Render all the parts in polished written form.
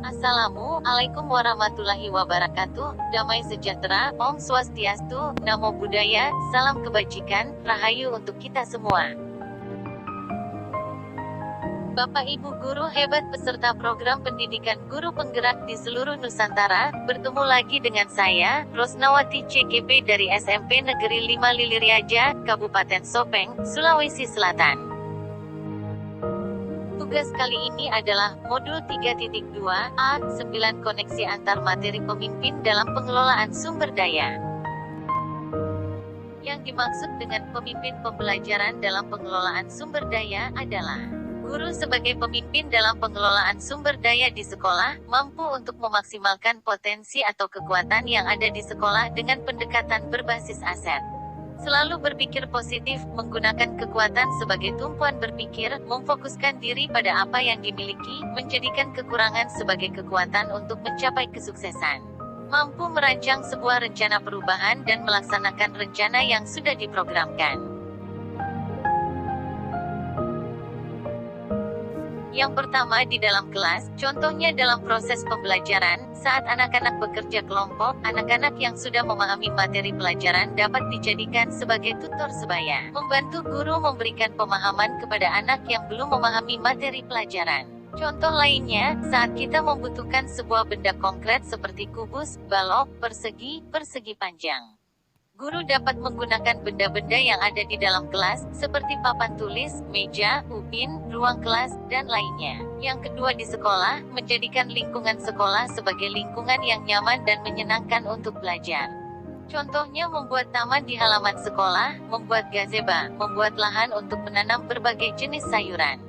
Assalamualaikum warahmatullahi wabarakatuh, damai sejahtera, Om Swastiastu, Namo Buddhaya, salam kebajikan, rahayu untuk kita semua. Bapak Ibu guru hebat peserta program pendidikan guru penggerak di seluruh Nusantara, bertemu lagi dengan saya, Rosnawati CGP dari SMP Negeri 5 Liliriaja, Kabupaten Sopeng, Sulawesi Selatan. Tugas kali ini adalah modul 3.2a, 9 koneksi antar materi pemimpin dalam pengelolaan sumber daya. Yang dimaksud dengan pemimpin pembelajaran dalam pengelolaan sumber daya adalah guru sebagai pemimpin dalam pengelolaan sumber daya di sekolah, mampu untuk memaksimalkan potensi atau kekuatan yang ada di sekolah dengan pendekatan berbasis aset. Selalu berpikir positif, menggunakan kekuatan sebagai tumpuan berpikir, memfokuskan diri pada apa yang dimiliki, menjadikan kekurangan sebagai kekuatan untuk mencapai kesuksesan. Mampu merancang sebuah rencana perubahan dan melaksanakan rencana yang sudah diprogramkan. Yang pertama di dalam kelas, contohnya dalam proses pembelajaran, saat anak-anak bekerja kelompok, anak-anak yang sudah memahami materi pelajaran dapat dijadikan sebagai tutor sebaya, membantu guru memberikan pemahaman kepada anak yang belum memahami materi pelajaran. Contoh lainnya, saat kita membutuhkan sebuah benda konkret seperti kubus, balok, persegi panjang. Guru dapat menggunakan benda-benda yang ada di dalam kelas, seperti papan tulis, meja, upin, ruang kelas, dan lainnya. Yang kedua di sekolah, menjadikan lingkungan sekolah sebagai lingkungan yang nyaman dan menyenangkan untuk belajar. Contohnya membuat taman di halaman sekolah, membuat gazebo, membuat lahan untuk menanam berbagai jenis sayuran.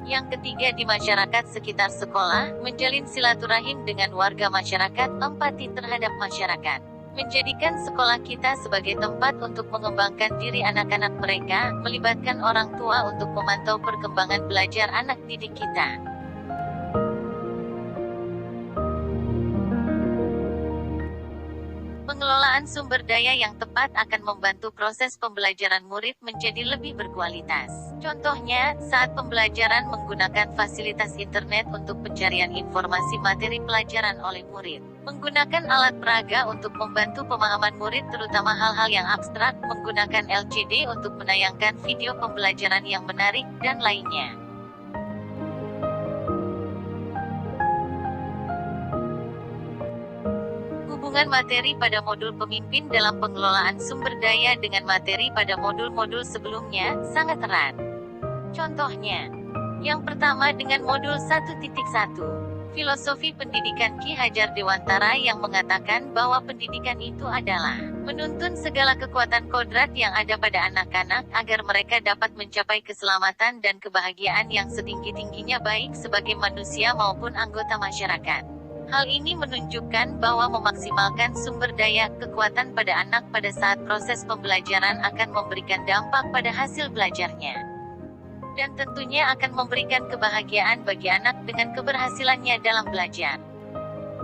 Yang ketiga di masyarakat sekitar sekolah, menjalin silaturahim dengan warga masyarakat, empati terhadap masyarakat. Menjadikan sekolah kita sebagai tempat untuk mengembangkan diri anak-anak mereka, melibatkan orang tua untuk memantau perkembangan belajar anak didik kita. Pengelolaan sumber daya yang tepat akan membantu proses pembelajaran murid menjadi lebih berkualitas. Contohnya, saat pembelajaran menggunakan fasilitas internet untuk pencarian informasi materi pelajaran oleh murid. Menggunakan alat peraga untuk membantu pemahaman murid terutama hal-hal yang abstrak, menggunakan LCD untuk menayangkan video pembelajaran yang menarik, dan lainnya. Hubungan materi pada modul pemimpin dalam pengelolaan sumber daya dengan materi pada modul-modul sebelumnya, sangat erat. Contohnya, yang pertama dengan modul 1.1. Filosofi Pendidikan Ki Hajar Dewantara yang mengatakan bahwa pendidikan itu adalah menuntun segala kekuatan kodrat yang ada pada anak-anak agar mereka dapat mencapai keselamatan dan kebahagiaan yang setinggi-tingginya baik sebagai manusia maupun anggota masyarakat. Hal ini menunjukkan bahwa memaksimalkan sumber daya kekuatan pada anak pada saat proses pembelajaran akan memberikan dampak pada hasil belajarnya. Dan tentunya akan memberikan kebahagiaan bagi anak dengan keberhasilannya dalam belajar.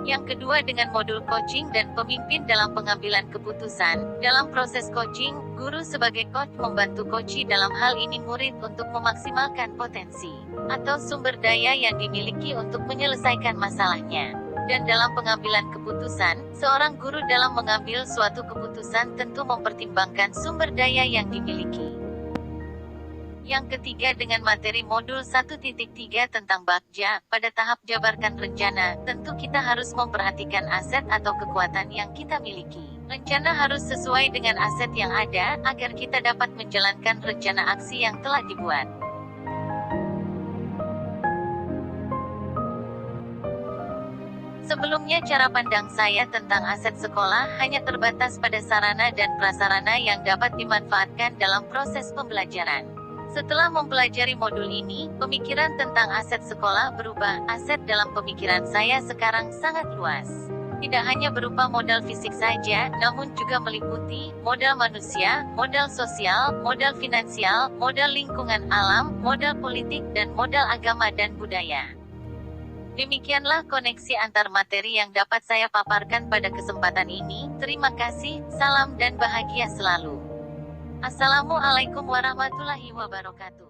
Yang kedua dengan modul coaching dan pemimpin dalam pengambilan keputusan. Dalam proses coaching, guru sebagai coach membantu coachi dalam hal ini murid untuk memaksimalkan potensi atau sumber daya yang dimiliki untuk menyelesaikan masalahnya. Dan dalam pengambilan keputusan, seorang guru dalam mengambil suatu keputusan tentu mempertimbangkan sumber daya yang dimiliki. Yang ketiga dengan materi modul 1.3 tentang Bagja, pada tahap jabarkan rencana, tentu kita harus memperhatikan aset atau kekuatan yang kita miliki. Rencana harus sesuai dengan aset yang ada, agar kita dapat menjalankan rencana aksi yang telah dibuat. Sebelumnya cara pandang saya tentang aset sekolah hanya terbatas pada sarana dan prasarana yang dapat dimanfaatkan dalam proses pembelajaran. Setelah mempelajari modul ini, pemikiran tentang aset sekolah berubah. Aset dalam pemikiran saya sekarang sangat luas. Tidak hanya berupa modal fisik saja, namun juga meliputi modal manusia, modal sosial, modal finansial, modal lingkungan alam, modal politik, dan modal agama dan budaya. Demikianlah koneksi antar materi yang dapat saya paparkan pada kesempatan ini. Terima kasih, salam dan bahagia selalu. Assalamualaikum warahmatullahi wabarakatuh.